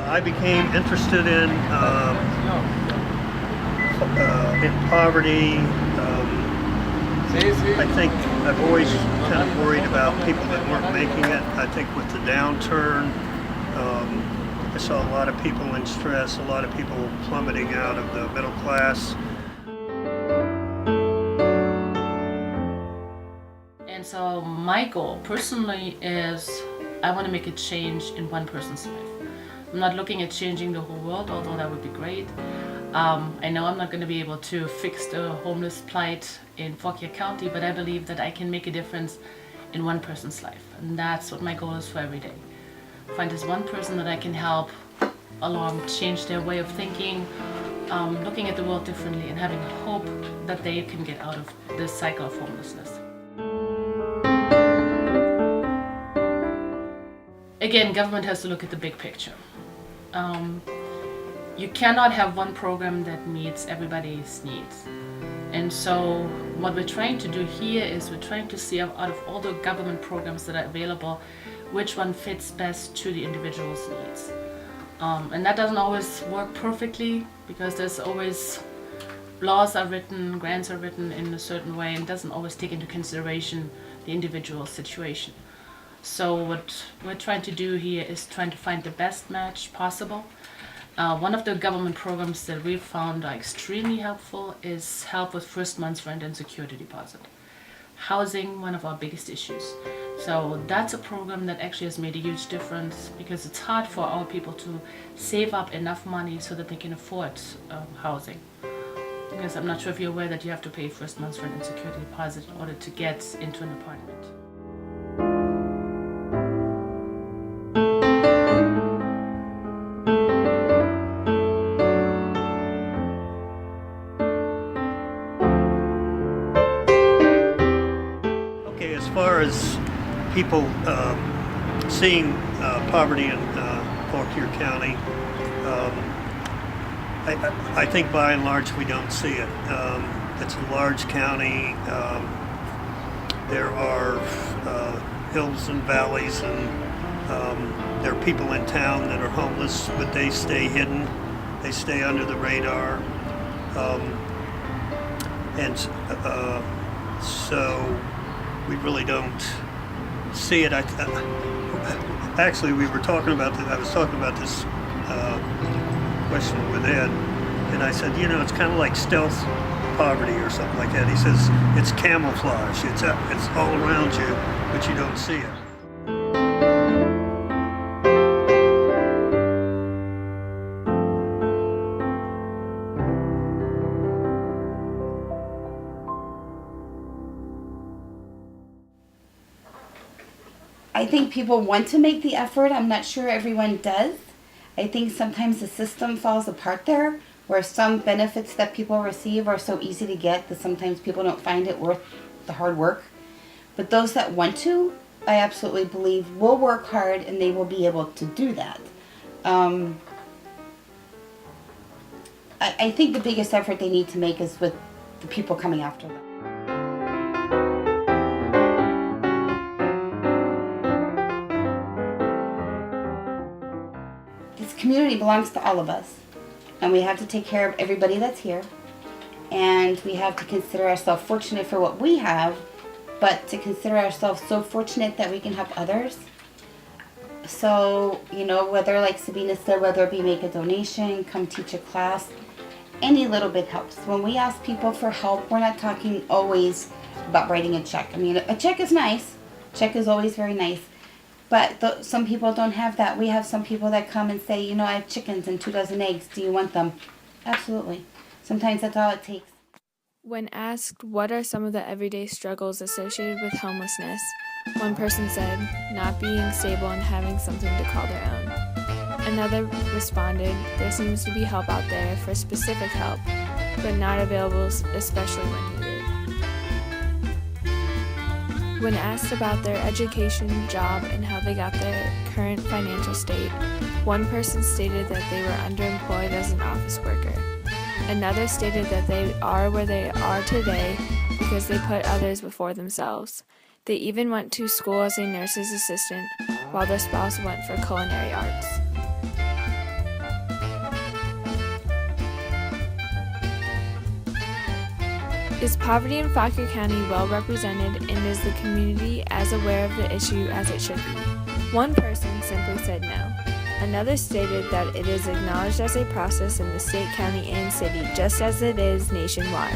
I became interested in poverty. I think I've always kind of worried about people that weren't making it. I think with the downturn, I saw a lot of people in stress, a lot of people plummeting out of the middle class. And so my goal personally is I want to make a change in one person's life. I'm not looking at changing the whole world, although that would be great. I know I'm not going to be able to fix the homeless plight in Fauquier County, but I believe that I can make a difference in one person's life. And that's what my goal is for every day. Find this one person that I can help along change their way of thinking, looking at the world differently, and having hope that they can get out of this cycle of homelessness. Again, government has to look at the big picture. You cannot have one program that meets everybody's needs. And so what we're trying to do here is we're trying to see out of all the government programs that are available, which one fits best to the individual's needs. And that doesn't always work perfectly because there's always laws are written, grants are written in a certain way, and doesn't always take into consideration the individual situation. So what we're trying to do here is trying to find the best match possible. One of the government programs that we've found are extremely helpful is help with first month's rent and security deposit. Housing, one of our biggest issues. So that's a program that actually has made a huge difference because it's hard for our people to save up enough money so that they can afford housing. Because I'm not sure if you're aware that you have to pay first month's rent and security deposit in order to get into an apartment. As far as people seeing poverty in Fauquier County, I think by and large we don't see it. It's a large county. There are hills and valleys, and there are people in town that are homeless, but they stay hidden. They stay under the radar. So we really don't see it. Actually, we were talking about this. I was talking about this question with Ed, and I said, it's kind of like stealth poverty or something like that. He says it's camouflage. It's all around you, but you don't see it. I think people want to make the effort. I'm not sure everyone does. I think sometimes the system falls apart there, where some benefits that people receive are so easy to get that sometimes people don't find it worth the hard work. But those that want to, I absolutely believe will work hard and they will be able to do that. I think the biggest effort they need to make is with the people coming after them. Community belongs to all of us, and we have to take care of everybody that's here, and we have to consider ourselves fortunate for what we have, but to consider ourselves so fortunate that we can help others. So, whether, like Sabina said, whether it be make a donation, come teach a class, any little bit helps. When we ask people for help, we're not talking always about writing a check. I mean, a check is nice. Check is always very nice. But some people don't have that. We have some people that come and say, I have chickens and 2 dozen eggs. Do you want them? Absolutely. Sometimes that's all it takes. When asked what are some of the everyday struggles associated with homelessness, one person said, not being stable and having something to call their own. Another responded, there seems to be help out there for specific help, but not available especially when needed. When asked about their education, job, and how they got their current financial state, one person stated that they were underemployed as an office worker. Another stated that they are where they are today because they put others before themselves. They even went to school as a nurse's assistant, while their spouse went for culinary arts. Is poverty in Fauquier County well represented, and is the community as aware of the issue as it should be? One person simply said no. Another stated that it is acknowledged as a process in the state, county, and city, just as it is nationwide.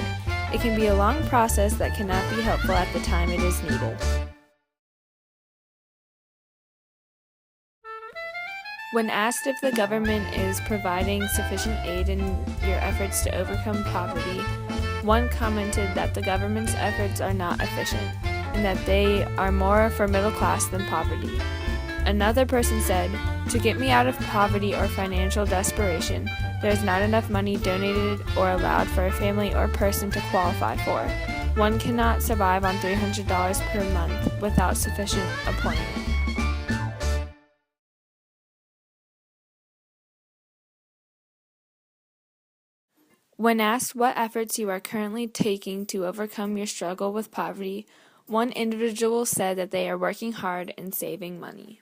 It can be a long process that cannot be helpful at the time it is needed. When asked if the government is providing sufficient aid in your efforts to overcome poverty, one commented that the government's efforts are not efficient and that they are more for middle class than poverty. Another person said, "To get me out of poverty or financial desperation, there is not enough money donated or allowed for a family or person to qualify for. One cannot survive on $300 per month without sufficient employment." When asked what efforts you are currently taking to overcome your struggle with poverty, one individual said that they are working hard and saving money.